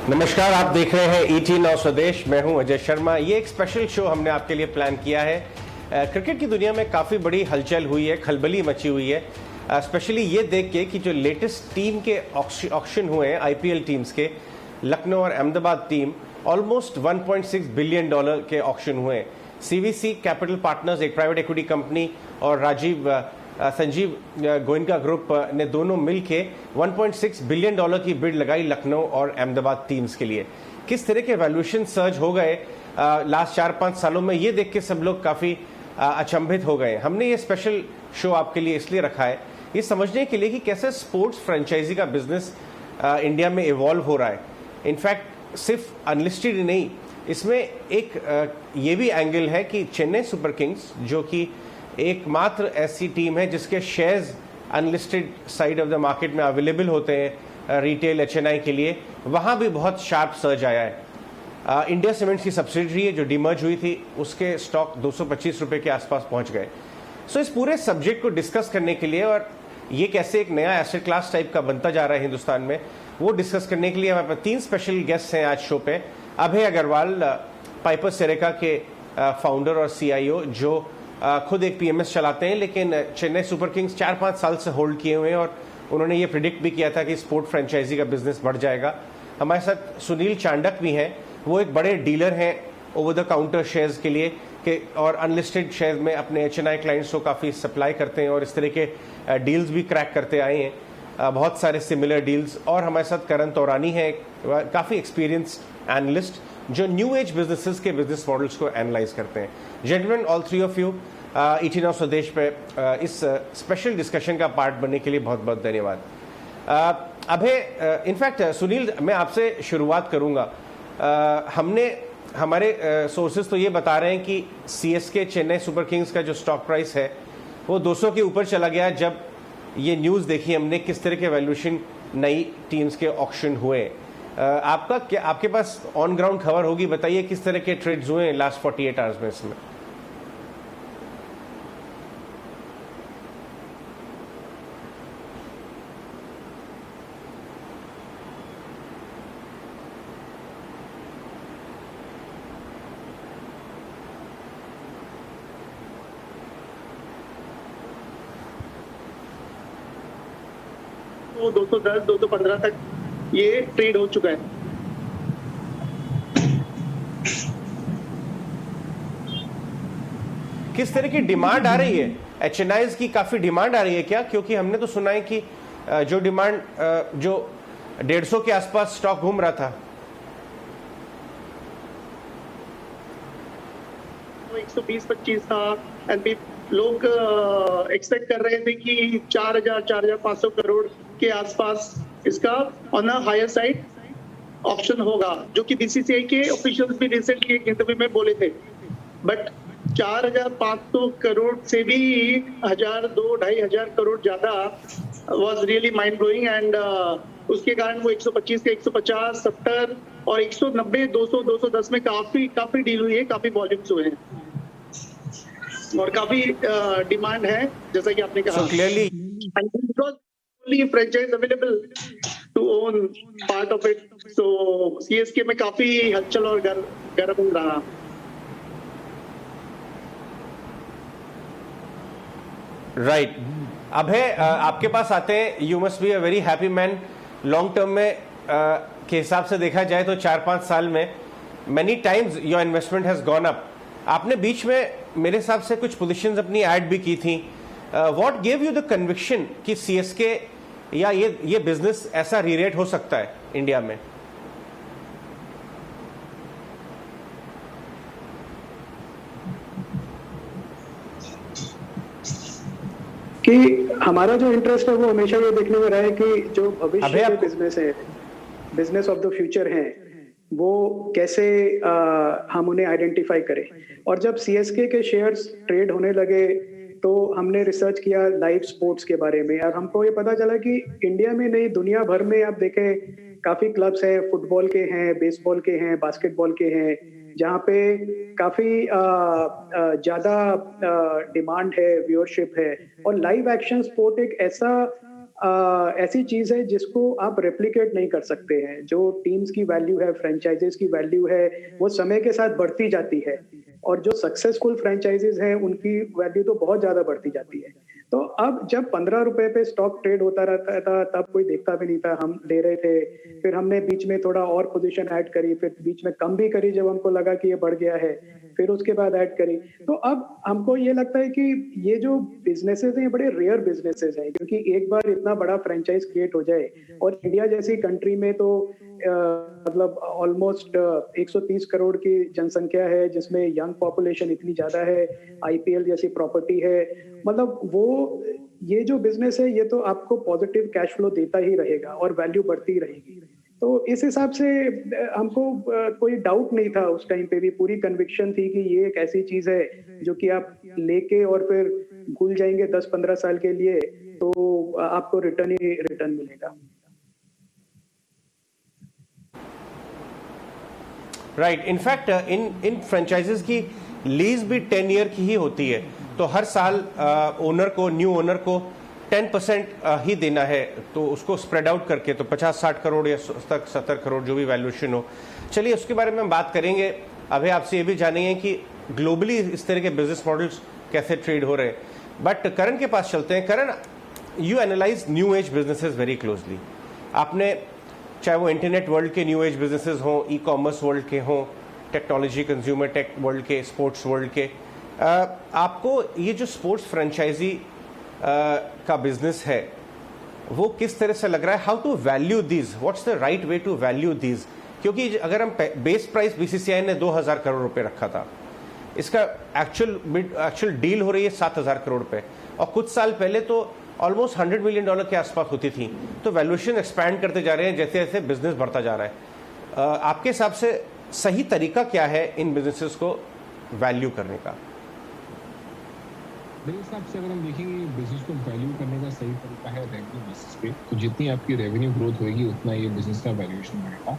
नमस्कार, आप देख रहे हैं ईटी नौ स्वदेश। मैं हूं अजय शर्मा। ये एक स्पेशल शो हमने आपके लिए प्लान किया है। क्रिकेट की दुनिया में काफ़ी बड़ी हलचल हुई है, खलबली मची हुई है, स्पेशली ये देख के कि जो लेटेस्ट टीम के ऑक्शन हुए हैं आईपीएल टीम्स के, लखनऊ और अहमदाबाद टीम, ऑलमोस्ट $1.6 बिलियन के ऑक्शन हुए हैं। सीवीसी कैपिटल पार्टनर्स, एक प्राइवेट इक्विटी कंपनी, और संजीव गोयनका ग्रुप ने दोनों मिलके $1.6 बिलियन की बिड लगाई लखनऊ और अहमदाबाद टीम्स के लिए। किस तरह के वैल्यूएशन सर्ज हो गए लास्ट 4-5 सालों में, ये देख के सब लोग काफ़ी अचंभित हो गए। हमने ये स्पेशल शो आपके लिए इसलिए रखा है, ये समझने के लिए कि कैसे स्पोर्ट्स फ्रेंचाइजी का बिजनेस इंडिया में इवॉल्व हो रहा है। इनफैक्ट सिर्फ अनलिस्टेड ही नहीं, इसमें एक ये भी एंगल है कि चेन्नई सुपर किंग्स, जो कि एकमात्र ऐसी टीम है जिसके shares unlisted side of the market में अवेलेबल होते हैं रिटेल एचएनआई के लिए, वहाँ भी बहुत शार्प सर्ज आया है। इंडिया सीमेंट्स की सब्सिडरी है जो डीमर्ज हुई थी, उसके स्टॉक ₹225 के आसपास पहुंच गए। सो इस पूरे सब्जेक्ट को डिस्कस करने के लिए, और ये कैसे एक नया एसेट क्लास टाइप का बनता जा रहा है हिंदुस्तान में, वो डिस्कस करने के लिए हमारे पास 3 स्पेशल गेस्ट हैं आज शो पे। अभय अग्रवाल, पाइपर सेरेका के फाउंडर और सीआईओ, जो खुद एक पीएमएस चलाते हैं, लेकिन चेन्नई सुपर किंग्स 4-5 साल से होल्ड किए हुए हैं, और उन्होंने ये प्रिडिक्ट भी किया था कि स्पोर्ट फ्रेंचाइजी का बिजनेस बढ़ जाएगा। हमारे साथ सुनील चांडक भी हैं, वो एक बड़े डीलर हैं ओवर द काउंटर शेयर्स के लिए और अनलिस्टेड शेयर्स में अपने एचएनआई क्लाइंट्स को काफ़ी सप्लाई करते हैं और इस तरह के डील्स भी क्रैक करते आए हैं, बहुत सारे सिमिलर डील्स। और हमारे साथ करण तौरानी है, काफ़ी एक्सपीरियंस्ड एनालिस्ट, जो न्यू एज बिजनेसेस के बिजनेस मॉडल्स को एनालाइज करते हैं। Gentleman, all 3 of you ET Now Swadesh पे इस स्पेशल डिस्कशन का पार्ट बनने के लिए बहुत बहुत धन्यवाद। अभय, इनफैक्ट सुनील, मैं आपसे शुरुआत करूंगा। हमारे सोर्सेज तो ये बता रहे हैं कि सीएसके चेन्नई सुपर किंग्स का जो स्टॉक प्राइस है वो 200 के ऊपर चला गया जब ये न्यूज़ देखी हमने किस तरह के वैल्यूएशन नई टीम्स के ऑक्शन हुए। आपके पास ऑन ग्राउंड खबर होगी, बताइए किस तरह के ट्रेड्स हुए लास्ट 48 आवर्स में इसमें। तो 210, 215 तक ये ट्रेड हो चुका है। किस तरह की डिमांड आ रही है? एचएनआईज की काफी डिमांड आ रही है क्या? क्योंकि हमने तो सुना है कि जो डिमांड जो 150 के आसपास स्टॉक घूम रहा था, 120-25 था, एंड लोग एक्सपेक्ट कर रहे थे कि 4,500 करोड़ के आसपास इसका on a higher side option होगा, जो कि बीसीसीआई के ऑफिशियल्स भी रिसेंटली एक इंटरव्यू में बोले थे। बट 4,500 करोड़ से भी 1,000-2,500 करोड़ ज्यादा was really mind blowing, and उसके कारण वो 125 के 150, 70 और 190, 200, 210 में काफी डील हुई है, काफी वॉल्यूम्स हुए हैं और काफी डिमांड है, जैसा कि आपने कहा। so clearly only franchise available to own part of it, so CSK में काफी हलचल और गर्म रहा। राइट। अभय, आपके पास आते हैं, you must be a very happy man. Long term में के हिसाब से देखा जाए तो 4-5 साल में many times your investment has gone up. आपने बीच में मेरे हिसाब से कुछ पोजीशंस अपनी ऐड भी की थी। What give you the conviction कि सीएसके या ये बिजनेस ऐसा रीरेट हो सकता है इंडिया में? कि हमारा जो इंटरेस्ट है वो हमेशा ये देखने में रहा है कि जो भविष्य के बिजनेस है, बिजनेस ऑफ द फ्यूचर है, वो कैसे हम उन्हें आइडेंटिफाई करें। और जब सीएसके के शेयर्स ट्रेड होने लगे तो हमने रिसर्च किया लाइव स्पोर्ट्स के बारे में, और हमको ये पता चला कि इंडिया में नहीं, दुनिया भर में आप देखें काफी क्लब्स हैं, फुटबॉल के हैं, बेसबॉल के हैं, बास्केटबॉल के हैं, जहाँ पे काफी ज्यादा डिमांड है, व्यूअरशिप है। और लाइव एक्शन स्पोर्ट एक ऐसा ऐसी चीज है जिसको आप रेप्लिकेट नहीं कर सकते हैं। जो टीम्स की वैल्यू है, फ्रेंचाइजेस की वैल्यू है, वो समय के साथ बढ़ती जाती है, और जो सक्सेसफुल फ्रेंचाइजीज हैं उनकी वैल्यू तो बहुत ज्यादा बढ़ती जाती है। तो अब जब 15 रुपए पे स्टॉक ट्रेड होता रहता था तब कोई देखता भी नहीं था, हम ले रहे थे, फिर हमने बीच में थोड़ा और पोजीशन ऐड करी, फिर बीच में कम भी करी जब हमको लगा कि ये बढ़ गया है, फिर उसके बाद ऐड करी। तो अब हमको ये लगता है कि ये जो बिजनेसेस हैं बड़े रेयर बिजनेसेस हैं, क्योंकि एक बार इतना बड़ा फ्रेंचाइज क्रिएट हो जाए, और इंडिया जैसी कंट्री में तो मतलब ऑलमोस्ट 130 करोड़ की जनसंख्या है, जिसमें यंग पॉपुलेशन इतनी ज्यादा है, आईपीएल जैसी प्रॉपर्टी है, मतलब वो ये जो बिजनेस है ये तो आपको पॉजिटिव कैश फ्लो देता ही रहेगा और वैल्यू बढ़ती रहेगी। तो इस हिसाब से हमको कोई डाउट नहीं था उस टाइम पे भी, पूरी कन्विक्शन थी कि ये एक ऐसी चीज है जो कि आप लेके और फिर भूल जाएंगे 10-15 साल के लिए, तो आपको रिटर्न ही रिटर्न मिलेगा। राइट, इनफैक्ट इन फ्रेंचाइजेस की लीज भी 10 ईयर की ही होती है, तो हर साल ओनर को, न्यू ओनर को 10% ही देना है, तो उसको स्प्रेड आउट करके तो 50-60 करोड़ या 70 करोड़ जो भी वैल्यूएशन हो। चलिए उसके बारे में हम बात करेंगे। अभी आपसे ये भी जानेंगे कि ग्लोबली इस तरह के बिजनेस मॉडल्स कैसे ट्रेड हो रहे हैं, बट करण के पास चलते हैं। Karan, you analyse new age businesses very closely. आपने, चाहे वो इंटरनेट वर्ल्ड के न्यू एज बिजनेसेस हों, ई कॉमर्स वर्ल्ड के हों, टेक्नोलॉजी कंज्यूमर टेक वर्ल्ड के, स्पोर्ट्स वर्ल्ड के, आपको ये जो स्पोर्ट्स फ्रेंचाइजी का बिजनेस है वो किस तरह से लग रहा है? How to value these, what's the right way to value these? क्योंकि अगर हम बेस प्राइस बीसीसीआई ने 2000 करोड़ रुपए रखा था, इसका एक्चुअल डील हो रही है 7000 करोड़ रुपए, और कुछ साल पहले तो ऑलमोस्ट $100 मिलियन के आसपास होती थी। तो वैल्यूएशन एक्सपैंड करते जा रहे हैं जैसे जैसे बिजनेस बढ़ता जा रहा है। आपके हिसाब से सही तरीका क्या है इन बिजनेसेस को वैल्यू करने का? मेरे हिसाब से अगर हम देखेंगे बिजनेस को वैल्यू करने का सही तरीका है रेवेन्यू बेसिस पे, तो जितनी आपकी रेवेन्यू ग्रोथ होगी उतना ये बिजनेस का वैल्यूएशन बढ़ेगा।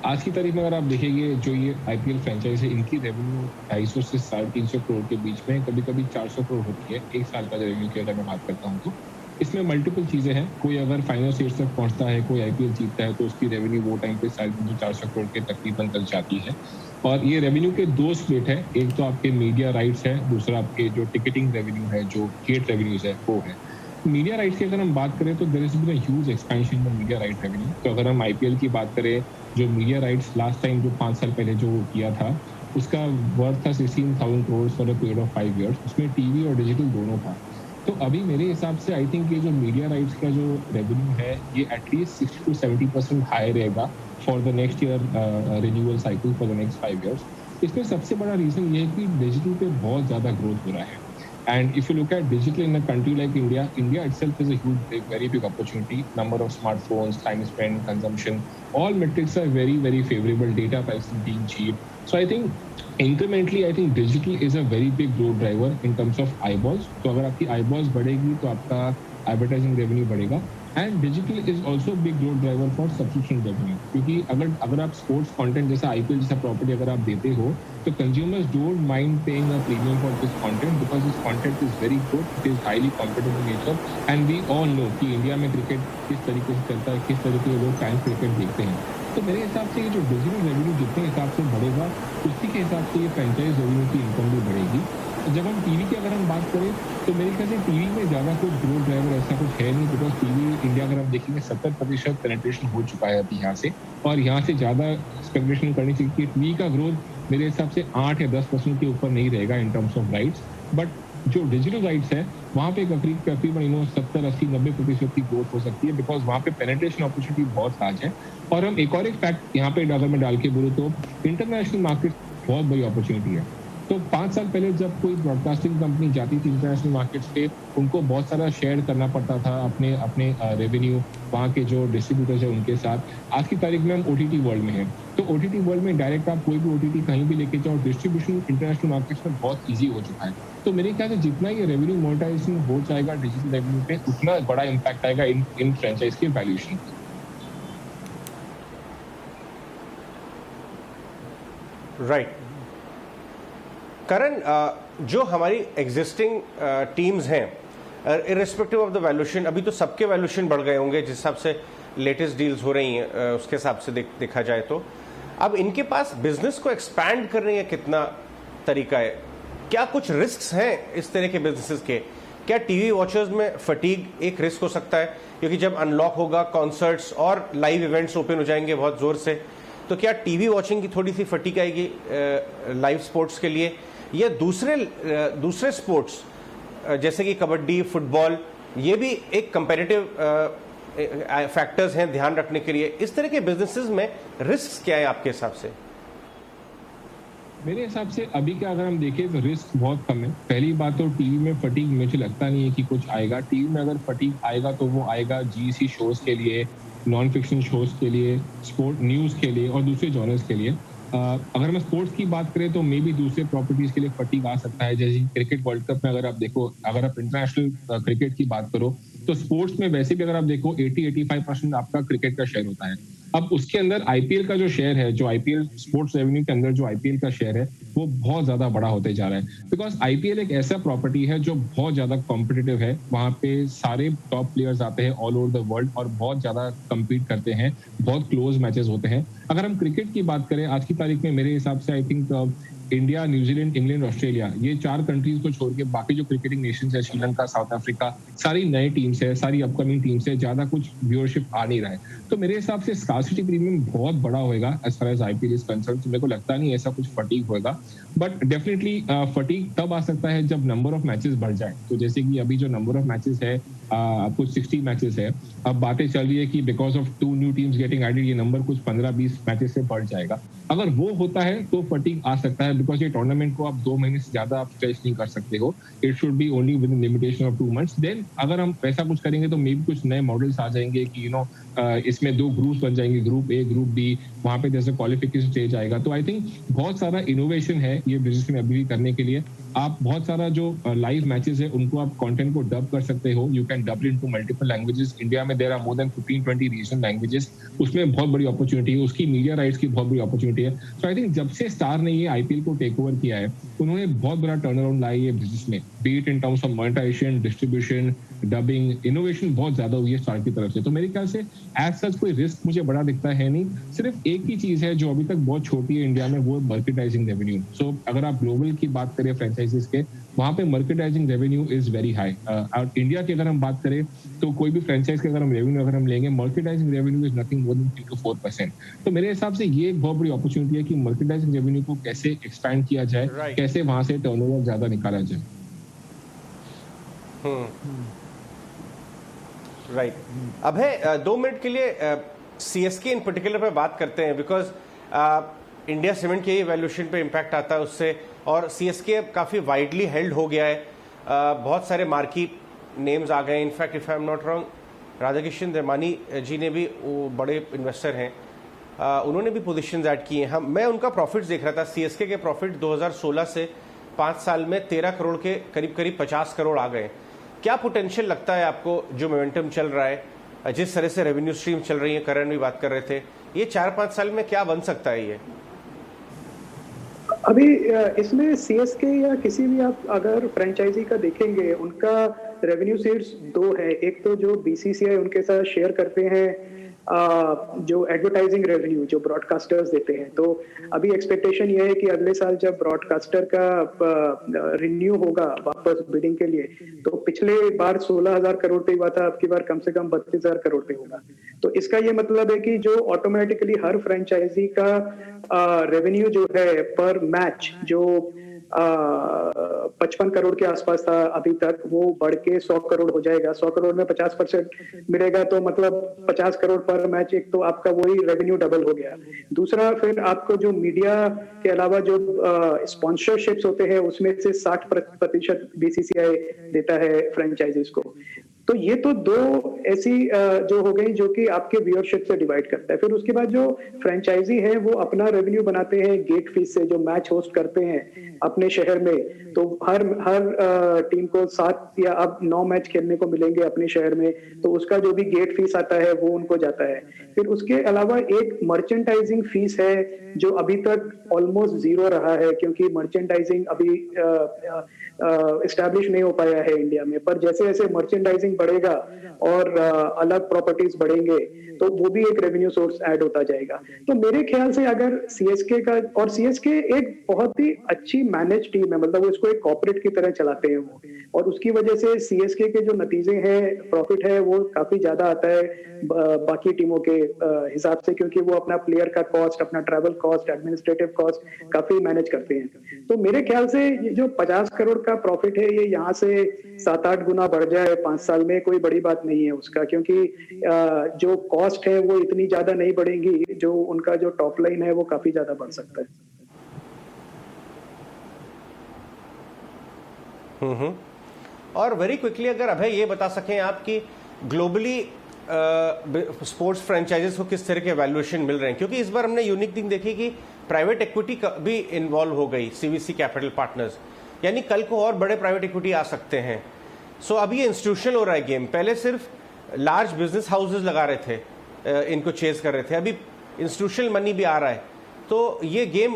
आज की तारीख में अगर आप देखेंगे जो ये आईपीएल फ्रेंचाइज है, इनकी रेवेन्यू 250 से 350 करोड़ के बीच में, कभी कभी 400 करोड़ होती है एक साल का रेवेन्यू की अगर मैं बात करता हूँ। तो इसमें मल्टीपल चीज़ें हैं। कोई अगर फाइनल स्टेज तक पहुंचता है, कोई आईपीएल जीतता है, तो उसकी रेवेन्यू वो टाइम पे 350-400 करोड़ के तकरीबन तक जाती है। और ये रेवेन्यू के दो स्प्लिट है, एक तो आपके मीडिया राइट्स है, दूसरा आपके जो टिकटिंग रेवेन्यू है, जो गेट रेवेन्यूज है वो है। मीडिया राइट्स की अगर हम बात करें तो there is been a huge expansion in media right revenue. तो अगर हम आईपीएल की बात करें, जो मीडिया राइट्स लास्ट टाइम जो 5 साल पहले जो किया था, उसका वर्थ था 16,000 crore for a period of 5 years. उसमें टीवी और डिजिटल दोनों था। तो अभी मेरे हिसाब से आई थिंक ये जो मीडिया राइट्स का जो रेवेन्यू है ये एटलीस्ट 60 to 70% हाई रहेगा for the next year renewal cycle for the next 5 years. इसमें सबसे बड़ा रीजन ये है कि डिजिटल पे बहुत ज़्यादा ग्रोथ हो रहा है। And if you look at digital in a country like India, India itself is a huge, very big opportunity. Number of smartphones, time spent, consumption, all metrics are very, very favorable. Data pricing being cheap. So I think incrementally, I think digital is a very big growth driver in terms of eyeballs. तो अगर आपकी eyeballs बढ़ेगी तो आपका advertising revenue बढ़ेगा. And digital is also a big growth driver for subscription revenue. क्योंकि अगर आप sports content जैसा IPL जैसा property अगर आप देते हो, तो consumers don't mind paying a premium for this content because this content is very good, it is highly competitive in nature, and we all know कि इंडिया में क्रिकेट किस तरीके से चलता है, किस तरीके के लोग फैंस क्रिकेट देखते हैं। तो मेरे हिसाब से ये जो डिजिटल रेवेन्यू जितने हिसाब से बढ़ेगा, उसी के हिसाब से ये फ्रेंचाइज रेवेन्यू की इनकम भी बढ़ेगी। जब हम टीवी की अगर हम बात करें तो मेरे ख्याल से टीवी में ज़्यादा कुछ ग्रोथ ड्राइवर ऐसा कुछ है नहीं, बिकॉज टीवी इंडिया अगर हम देखेंगे 70% पेनिट्रेशन हो चुका है अभी यहाँ से, और यहाँ से ज़्यादा एक्सपेक्टेशन करनी चाहिए कि टीवी का ग्रोथ मेरे हिसाब से 8 या 10% के ऊपर नहीं रहेगा इन टर्म्स ऑफ राइट्स। बट जो डिजिटल राइट्स है वहाँ पे तकरीबन 70, 80, 90% की ग्रोथ हो सकती है, बिकॉज वहाँ पे पेनिट्रेशन अपॉर्चुनिटी बहुत लार्ज है। और हम एक और एक फैक्ट यहाँ पे अगर मैं डाल के बोलूँ तो इंटरनेशनल मार्केट बहुत बड़ी अपॉर्चुनिटी है। तो 5 साल पहले जब कोई ब्रॉडकास्टिंग कंपनी जाती थी इंटरनेशनल मार्केट्स पे, उनको बहुत सारा शेयर करना पड़ता था अपने रेवेन्यू वहाँ के जो डिस्ट्रीब्यूटर्स है उनके साथ। आज की तारीख में हम ओटीटी वर्ल्ड में हैं, तो ओटीटी वर्ल्ड में डायरेक्ट आप कोई भी ओटीटी कहीं भी लेके जाओ, डिस्ट्रीब्यूशन इंटरनेशनल मार्केट्स में बहुत ईजी हो चुका है। तो मेरे ख्याल से जितना ये रेवेन्यू मोनेटाइजेशन हो जाएगा डिजिटल रेवेन्यू पे, उतना बड़ा इम्पैक्ट आएगा इन फ्रेंचाइज के वैल्यूएशन। राइट। करण, जो हमारी एग्जिस्टिंग टीम्स हैं, इररिस्पेक्टिव ऑफ द वैल्यूएशन, अभी तो सबके वैल्यूएशन बढ़ गए होंगे जिस हिसाब से लेटेस्ट डील्स हो रही हैं, उसके हिसाब से देखा जाए तो अब इनके पास बिजनेस को एक्सपैंड करने का कितना तरीका है? क्या कुछ रिस्क्स हैं इस तरह के बिजनेसेस के? क्या टीवी वॉचर्स में फटीग एक रिस्क हो सकता है, क्योंकि जब अनलॉक होगा, कॉन्सर्ट्स और लाइव इवेंट्स ओपन हो जाएंगे बहुत जोर से, तो क्या टीवी वॉचिंग की थोड़ी सी फटीग आएगी लाइव स्पोर्ट्स के लिए? या दूसरे स्पोर्ट्स जैसे कि कबड्डी, फुटबॉल, ये भी एक कंपेरेटिव फैक्टर्स हैं ध्यान रखने के लिए? इस तरह के बिजनेसेस में रिस्क क्या है आपके हिसाब से? मेरे हिसाब से अभी का अगर हम देखें तो रिस्क बहुत कम है। पहली बात तो टीवी में फटीग मुझे लगता नहीं है कि कुछ आएगा। टीवी में अगर फटीग आएगा तो वो आएगा जीसी शोज के लिए, नॉन फिक्शन शोज के लिए, स्पोर्ट न्यूज के लिए और दूसरे जॉनर्स के लिए। अगर हम स्पोर्ट्स की बात करें तो मे बी दूसरे प्रॉपर्टीज के लिए फटीग आ सकता है। जैसे क्रिकेट वर्ल्ड कप में अगर आप देखो, अगर आप इंटरनेशनल क्रिकेट की बात करो तो स्पोर्ट्स में वैसे भी अगर आप देखो 80-85% आपका क्रिकेट का शेयर होता है। अब उसके अंदर आईपीएल का जो शेयर है, जो आईपीएल स्पोर्ट्स रेवेन्यू के अंदर जो आईपीएल का शेयर है वो बहुत ज्यादा बड़ा होते जा रहा है, बिकॉज आईपीएल एक ऐसा प्रॉपर्टी है जो बहुत ज्यादा कॉम्पिटिटिव है। वहां पे सारे टॉप प्लेयर्स आते हैं ऑल ओवर द वर्ल्ड और बहुत ज्यादा कम्पीट करते हैं, बहुत क्लोज मैचेस होते हैं। अगर हम क्रिकेट की बात करें आज की तारीख में, मेरे हिसाब से I think India, New Zealand, England, Australia, ये 4 कंट्रीज को छोड़ के बाकी जो क्रिकेटिंग नेशंस है, श्रीलंका, साउथ अफ्रीका, सारी नई टीम्स है, सारी अपकमिंग टीम्स है, ज्यादा कुछ व्यूअरशिप आ नहीं रहा है। तो मेरे हिसाब से स्कार्सिटी प्रीमियम बहुत बड़ा होगा as far as IPL is concern. मेरे को लगता नहीं ऐसा कुछ फटीग होगा, बट डेफिनेटली फटीग तब आ सकता है जब नंबर ऑफ मैचेस बढ़ जाए। तो जैसे कि अभी जो नंबर ऑफ मैचेस है, कुछ 60 मैचेस है, अब बातें चल रही है कि because of 2 new teams getting added ये नंबर कुछ 15-20 मैचेस से बढ़ जाएगा। अगर वो होता है तो फटीग आ सकता है, बिकॉज ये टूर्नामेंट को आप 2 महीने से ज्यादा आप स्ट्रेच नहीं कर सकते हो। It should be only within limitation of 2 months. Then अगर हम ऐसा कुछ करेंगे तो मे बी कुछ नए मॉडल्स आ जाएंगे कि इसमें 2 ग्रुप्स बन जाएंगे, ग्रुप ए, ग्रुप बी, वहां पे जैसे क्वालिफिकेशन स्टेज आएगा। तो आई थिंक बहुत सारा इनोवेशन है ये बिजनेस में अभी भी करने के लिए। आप बहुत सारा जो लाइव मैचेस है उनको आप कंटेंट को डब कर सकते हो। You can dub into multiple languages. India में there are more than 15-20 regional languages, उसमें बहुत बड़ी अपॉर्चुनिटी है, उसकी मीडिया राइट्स की बहुत बड़ी अपॉर्चुनिटी है। सो आई थिंक जब से स्टार ने ये आईपीएल को टेक ओवर किया है, उन्होंने बहुत बड़ा टर्न अराउंड लाया है बिजनेस में, be it in terms of monetization, distribution, dubbing, innovation बहुत ज्यादा हुई है स्टार की तरफ से। तो मेरे ख्याल से एज सच कोई रिस्क मुझे बड़ा दिखता है नहीं। सिर्फ एक ही चीज है जो अभी तक बहुत छोटी है इंडिया में, वो मर्केटाइजिंग रेवेन्यू। सो अगर आप ग्लोबल की बात करें फ्रेंचाइजीज के, वहां पे मर्केटाइजिंग रेवेन्यू इज वेरी हाई। और इंडिया की अगर हम बात करें तो कोई भी फ्रेंचाइज के अगर हम रेवेन्यू अगर हम लेंगे, merchandising revenue is nothing more than 3-4%। तो मेरे हिसाब से ये एक बहुत बड़ी अपॉर्चुनिटी है कि मर्केटाइजिंग रेवेन्यू को कैसे एक्सपैंड किया जाए, कैसे वहां से टर्नओवर ज्यादा निकाला जाए। राइट। अब है 2 मिनट के लिए सीएसके इन पर्टिकुलर पे बात करते हैं, बिकॉज इंडिया सीमेंट के वैल्यूएशन पे इम्पैक्ट आता है उससे, और सीएसके अब काफ़ी वाइडली हेल्ड हो गया है। बहुत सारे मार्की नेम्स आ गए। In fact if I am not wrong, Radhakishan Damani ji ने भी, वो बड़े इन्वेस्टर हैं, उन्होंने भी पोजीशंस ऐड किए हैं। मैं उनका प्रॉफिट्स देख रहा था। सीएसके के प्रॉफिट 2016 से 5 साल में 13 करोड़ के करीब 50 करोड़ आ गए। क्या पोटेंशियल लगता है आपको, जो मोमेंटम चल रहा है, जिस तरह से रेवेन्यू स्ट्रीम चल रही है, करण भी बात कर रहे थे, ये 4-5 साल में क्या बन सकता है? ये अभी इसमें सीएसके या किसी भी आप अगर फ्रेंचाइजी का देखेंगे, उनका रेवेन्यू सीड्स 2 है। एक तो जो बीसीसीआई उनके साथ शेयर करते हैं जो एडवर्टाइजिंग रेवेन्यू जो ब्रॉडकास्टर्स देते हैं। तो अभी एक्सपेक्टेशन ये है कि अगले साल जब ब्रॉडकास्टर का रिन्यू होगा वापस बिडिंग के लिए, तो पिछले बार 16,000 करोड़ पे हुआ था, अब की बार कम से कम 32,000 करोड़ पे होगा। तो इसका ये मतलब है कि जो ऑटोमेटिकली हर फ्रेंचाइजी का रेवेन्यू जो है पर मैच, जो 55 करोड़ के आसपास था अभी तक, वो बढ़ के 100 करोड़ हो जाएगा। 100 करोड़ में 50% मिलेगा, तो मतलब 50 करोड़ पर मैच। एक तो आपका वही रेवेन्यू डबल हो गया। दूसरा, फिर आपको जो मीडिया के अलावा जो स्पॉन्सरशिप्स होते हैं, उसमें से 60% बीसीसीआई देता है फ्रेंचाइजीज को। तो ये तो 2 ऐसी जो हो गई जो कि आपके व्यूअरशिप से डिवाइड करता है। फिर उसके बाद जो फ्रेंचाइजी है वो अपना रेवेन्यू बनाते हैं गेट फीस से, जो मैच होस्ट करते हैं अपने शहर में, तो हर टीम को 7 या अब 9 मैच खेलने को मिलेंगे अपने शहर में, तो उसका जो भी गेट फीस आता है वो उनको जाता है। फिर उसके अलावा एक मर्चेंटाइजिंग फीस है जो अभी तक ऑलमोस्ट जीरो रहा है, क्योंकि मर्चेंटाइजिंग अभी इस्टेब्लिश नहीं हो पाया है इंडिया में। पर जैसे जैसे मर्चेंडाइजिंग बढ़ेगा और अलग प्रॉपर्टीज बढ़ेंगे तो वो भी एक रेवेन्यू सोर्स ऐड होता जाएगा। तो मेरे ख्याल से अगर सीएसके का, और सीएसके एक बहुत ही अच्छी मैनेज टीम है, मतलब वो इसको एक कॉर्पोरेट की तरह चलाते हैं वो, और उसकी वजह से सीएसके के जो नतीजे हैं, प्रॉफिट है, वो काफी ज्यादा आता है बाकी टीमों के हिसाब से, क्योंकि वो अपना प्लेयर का कॉस्ट, अपना ट्रैवल कॉस्ट, एडमिनिस्ट्रेटिव कॉस्ट काफी मैनेज करते हैं। तो मेरे ख्याल से ये जो 50 करोड़ का प्रॉफिट है, ये यहाँ से 7-8 गुना बढ़ जाए 5 साल में, कोई बड़ी बात नहीं है उसका, क्योंकि जो कॉस्ट है वो इतनी ज्यादा नहीं बढ़ेंगी, जो उनका जो टॉप लाइन है वो काफी ज्यादा बढ़ सकता है। और वेरी क्विकली अगर अभय ये बता सकें आप कि ग्लोबली स्पोर्ट्स फ्रेंचाइजेस को किस तरह के वैल्यूएशन मिल रहे हैं, क्योंकि इस बार हमने यूनिक थिंग देखी कि प्राइवेट इक्विटी भी इन्वॉल्व हो गई, सीवीसी कैपिटल पार्टनर्स, यानी कल को और बड़े प्राइवेट इक्विटी आ सकते हैं। सो अब ये इंस्टीट्यूशनल हो रहा है गेम। पहले सिर्फ लार्ज बिजनेस हाउसेज लगा रहे थे, इनको चेज कर रहे थे, अभी इंस्टीट्यूशनल मनी भी आ रहा है। तो ये गेम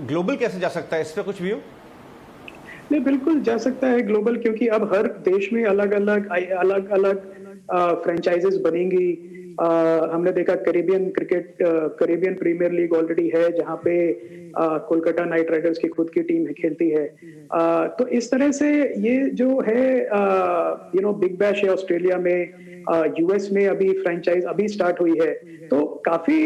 ग्लोबल कैसे जा सकता है, इस पर कुछ व्यू? नहीं, बिल्कुल जा सकता है ग्लोबल, क्योंकि अब हर देश में अलग अलग फ्रेंचाइजेस बनेंगी। हमने देखा कैरिबियन प्रीमियर लीग ऑलरेडी है, जहां पे कोलकाता नाइट राइडर्स की खुद की टीम खेलती है। तो इस तरह से ये जो है बिग बैश है ऑस्ट्रेलिया में, यूएस में अभी फ्रेंचाइज अभी स्टार्ट हुई है, तो काफी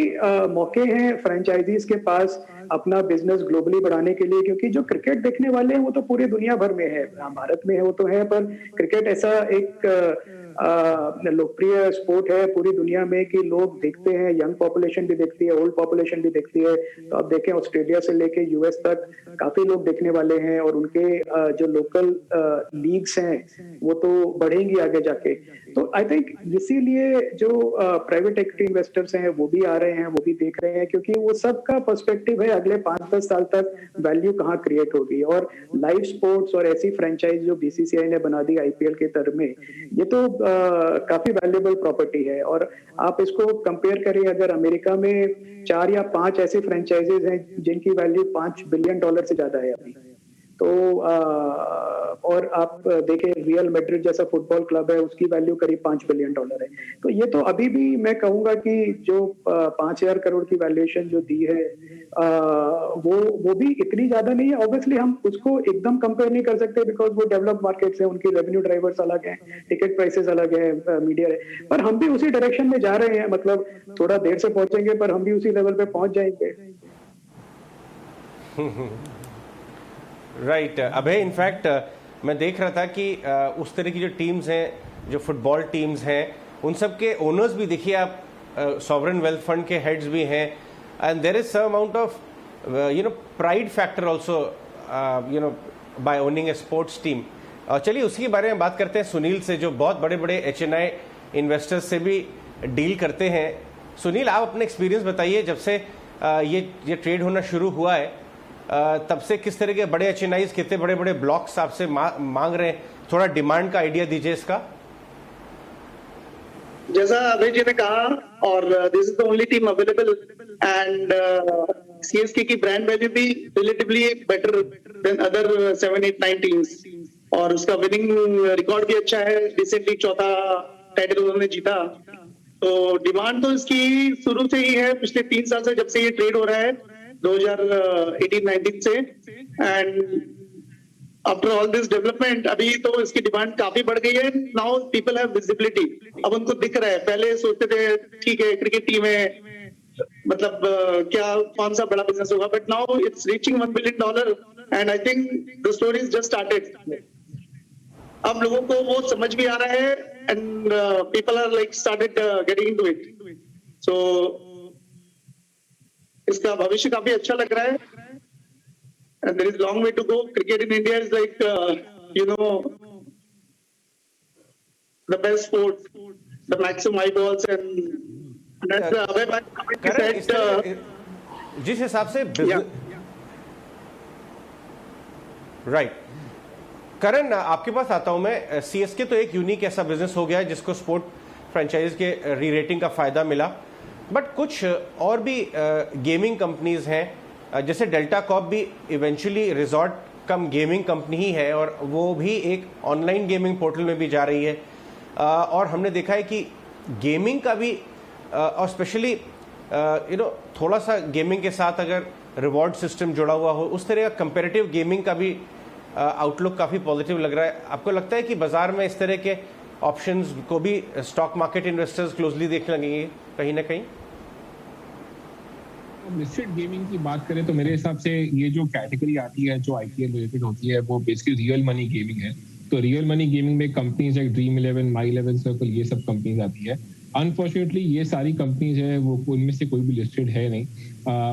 मौके हैं फ्रेंचाइजीज के पास अपना बिजनेस ग्लोबली बढ़ाने के लिए, क्योंकि जो क्रिकेट देखने वाले हैं वो तो पूरी दुनिया भर में है, भारत में है वो तो है, पर क्रिकेट ऐसा एक लोकप्रिय स्पोर्ट है पूरी दुनिया में कि लोग देखते हैं, यंग पॉपुलेशन भी देखती है, ओल्ड पॉपुलेशन भी देखती है। तो आप देखें ऑस्ट्रेलिया से लेके यूएस तक काफी लोग देखने वाले हैं, और उनके जो लोकल लीग्स हैं वो तो बढ़ेंगी आगे जाके। तो आई थिंक इसीलिए जो प्राइवेट इक्विटी इन्वेस्टर्स हैं वो भी आ रहे हैं, वो भी देख रहे हैं, क्योंकि वो सबका पर्सपेक्टिव है अगले 5-10 साल तक वैल्यू कहाँ क्रिएट होगी। और लाइव स्पोर्ट्स और ऐसी फ्रेंचाइज जो बीसीसीआई ने बना दी आईपीएल के तरह में, ये तो काफी वैल्यूएबल प्रॉपर्टी है। और आप इसको कंपेयर करें, अगर अमेरिका में 4 या 5 ऐसी फ्रेंचाइजेज हैं जिनकी वैल्यू $5 बिलियन से ज्यादा है अभी, तो और आप देखें रियल मैड्रिड जैसा फुटबॉल क्लब है, उसकी वैल्यू करीब $5 बिलियन है। तो ये तो अभी भी मैं कहूंगा कि जो 5,000 करोड़ की वैल्यूएशन जो दी है वो भी इतनी ज्यादा नहीं है। ऑब्वियसली हम उसको एकदम कंपेयर नहीं कर सकते, बिकॉज वो डेवलप्ड मार्केट्स है, उनकी रेवेन्यू ड्राइवर्स अलग हैं, टिकट प्राइसेस अलग है, मीडिया है, पर हम भी उसी डायरेक्शन में जा रहे हैं। मतलब थोड़ा देर से पहुंचेंगे पर हम भी उसी लेवल पे पहुंच जाएंगे। राइट अभय, इनफैक्ट मैं देख रहा था कि उस तरह की जो टीम्स हैं, जो फुटबॉल टीम्स हैं, उन सब के ओनर्स भी देखिए आप, सॉवरेन वेल्थ फंड के हेड्स भी हैं, and there is some amount of pride factor also by owning a sports team. चलिए उसी के बारे में बात करते हैं सुनील से, जो बहुत बड़े बड़े HNI इन्वेस्टर्स से भी डील करते हैं। सुनील, आप अपने एक्सपीरियंस बताइए, जब से ये ट्रेड होना शुरू हुआ है तब से किस तरह के बड़े HNIs कितने बड़े बड़े ब्लॉक्स आपसे मांग रहे हैं, थोड़ा डिमांड का आइडिया दीजिए इसका। जैसा अभय जी ने कहा, और this is the only team available, and CSK की ब्रांड वैल्यू भी relatively better than other 7, 8, 9 teams, और उसका विनिंग रिकॉर्ड भी अच्छा है। रिसेंटली 4था टाइटल उन्होंने जीता। तो डिमांड तो इसकी शुरू से ही है, पिछले 3 साल से, जब से ये ट्रेड हो रहा है 2018-19 से, and after all this development अभी तो इसकी डिमांड काफी बढ़ गई है। नाउ पीपल हैव विजिबिलिटी, अब उनको दिख रहा है। पहले सोचते थे ठीक है क्रिकेट टीम है, मतलब क्या कौन सा बड़ा बिजनेस होगा, but now it's reaching $1 billion, and I think the story is just started. अब लोगों को वो समझ भी आ रहा है, and people are like started getting into it. So इसका भविष्य काफी अच्छा लग रहा है, and there is long way to go. Cricket in India is like the best sport. the maximum eyeballs, and that's Abhay bhai करण, इस said. तरह जिस हिसाब से राइट करण, आपके पास आता हूं मैं। सीएसके तो एक यूनिक ऐसा बिजनेस हो गया है जिसको स्पोर्ट फ्रेंचाइज के री रेटिंग का फायदा मिला, बट कुछ और भी गेमिंग कंपनीज हैं, जैसे डेल्टा कॉर्प भी इवेंचुअली रिजॉर्ट कम गेमिंग कंपनी ही है और वो भी एक ऑनलाइन गेमिंग पोर्टल में भी जा रही है। और हमने देखा है कि गेमिंग का भी और स्पेशली थोड़ा सा गेमिंग के साथ अगर रिवॉर्ड सिस्टम जुड़ा हुआ हो, उस तरह का कंपेरेटिव गेमिंग का भी आउटलुक काफ़ी पॉजिटिव लग रहा है। आपको लगता है कि बाजार में इस तरह के ऑप्शंस को भी स्टॉक मार्केट इन्वेस्टर्स क्लोजली देखने लगेंगे कहीं ना कहीं? लिस्टेड गेमिंग की बात करें तो मेरे हिसाब से ये जो कैटेगरी आती है जो आईपीएल रिलेटेड होती है वो बेसिकली रियल मनी गेमिंग है। तो रियल मनी गेमिंग में कंपनीज लाइक ड्रीम 11, माई 11 सर्कल, ये सब कंपनीज आती है। अनफॉर्चुनेटली ये सारी कंपनीज है वो उनमें से कोई भी लिस्टेड है नहीं,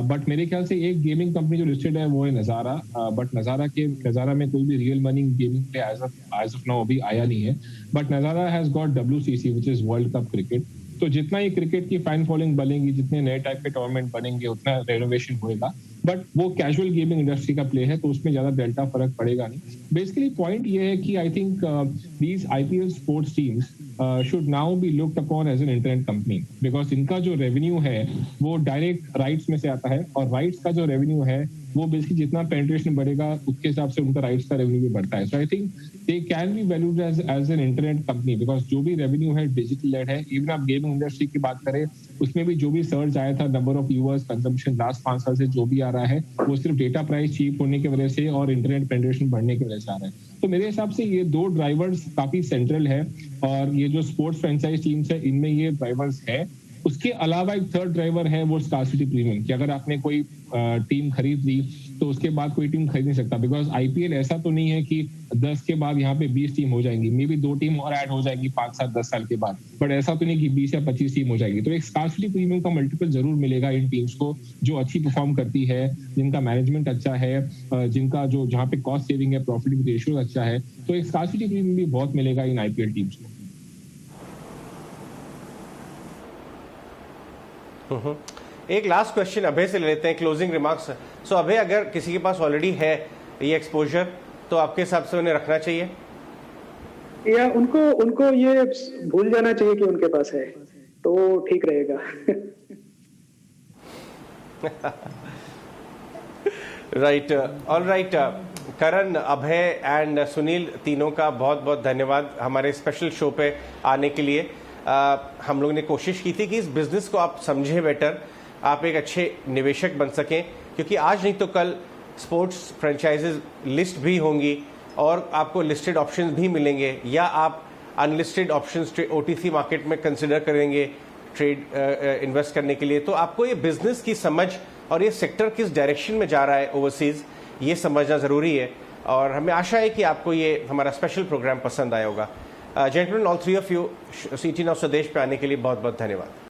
बट मेरे ख्याल से एक गेमिंग कंपनी जो लिस्टेड है वो है नज़ारा। बट नज़ारा में कोई भी रियल मनी गेमिंग पे एज ऑफ नाउ अभी आया नहीं है। बट नज़ारा has got WCC which is world cup cricket. तो जितना ही क्रिकेट की फैन फॉलोइंग बनेगी, जितने नए टाइप के टूर्नामेंट बनेंगे, उतना रेनोवेशन होएगा। बट वो कैजुअल गेमिंग इंडस्ट्री का प्ले है तो उसमें ज्यादा डेल्टा फर्क पड़ेगा नहीं। बेसिकली पॉइंट ये है कि I think these IPL sports teams should now be looked upon as an internet company because इनका जो रेवेन्यू है वो डायरेक्ट राइट्स में से आता है और राइट्स का जो रेवेन्यू है वो बेसिकली जितना पेनिट्रेशन बढ़ेगा उसके हिसाब से उनका राइट्स का रेवेन्यू भी बढ़ता है। So I think they can be valued as an internet company because जो भी रेवेन्यू है डिजिटल लेड है। इवन आप गेमिंग इंडस्ट्री की बात करें उसमें भी जो भी सर्ज आया था number of users consumption last 5 साल से जो भी आ रहा है वो सिर्फ डेटा प्राइस चीप होने की वजह से और इंटरनेट पेनिट्रेशन बढ़ने की वजह से आ रहा है। तो मेरे हिसाब से ये दो ड्राइवर्स काफी सेंट्रल है और ये जो स्पोर्ट्स फ्रेंचाइज टीम्स है इनमें ये ड्राइवर्स है। उसके अलावा एक थर्ड ड्राइवर है वो स्कार्सिटी प्रीमियम कि अगर आपने कोई टीम खरीद ली तो उसके बाद कोई टीम खरीद नहीं सकता बिकॉज आईपीएल ऐसा तो नहीं है कि 10 के बाद यहाँ पे 20 टीम हो जाएंगी, मे बी 2 टीम और ऐड हो जाएगी 5 साल 10 साल के बाद, बट ऐसा तो नहीं कि 20 या 25 टीम हो जाएगी। तो एक स्कार्सिटी प्रीमियम का मल्टीपल जरूर मिलेगा इन टीम्स को जो अच्छी परफॉर्म करती है, जिनका मैनेजमेंट अच्छा है, जिनका जो जहाँ पे कॉस्ट सेविंग है, प्रॉफिटेबिलिटी रेशियो अच्छा है। तो एक स्कार्सिटी प्रीमियम भी बहुत मिलेगा इन आईपीएल टीम्स को। एक लास्ट क्वेश्चन अभय से ले लेते हैं, क्लोजिंग रिमार्क्स। सो अभय, अगर किसी के पास ऑलरेडी है ये एक्सपोजर तो आपके हिसाब से उन्हें रखना चाहिए या उनको ये भूल जाना चाहिए कि उनके पास है तो ठीक रहेगा? Right, all right. Karan, Abhay and Sunil, तीनों का बहुत बहुत धन्यवाद हमारे स्पेशल शो पे आने के लिए। हम लोगों ने कोशिश की थी कि इस बिजनेस को आप समझें बेटर, आप एक अच्छे निवेशक बन सकें, क्योंकि आज नहीं तो कल स्पोर्ट्स फ्रेंचाइजेज लिस्ट भी होंगी और आपको लिस्टेड ऑप्शंस भी मिलेंगे, या आप अनलिस्टेड ऑप्शंस ओटीसी मार्केट में कंसिडर करेंगे ट्रेड इन्वेस्ट करने के लिए। तो आपको ये बिजनेस की समझ और ये सेक्टर किस डायरेक्शन में जा रहा है ओवरसीज, ये समझना ज़रूरी है। और हमें आशा है कि आपको ये हमारा स्पेशल प्रोग्राम पसंद आया होगा। Gentleman, all three of you, सीटी नाउ स्वदेश पे आने के लिए बहुत बहुत धन्यवाद।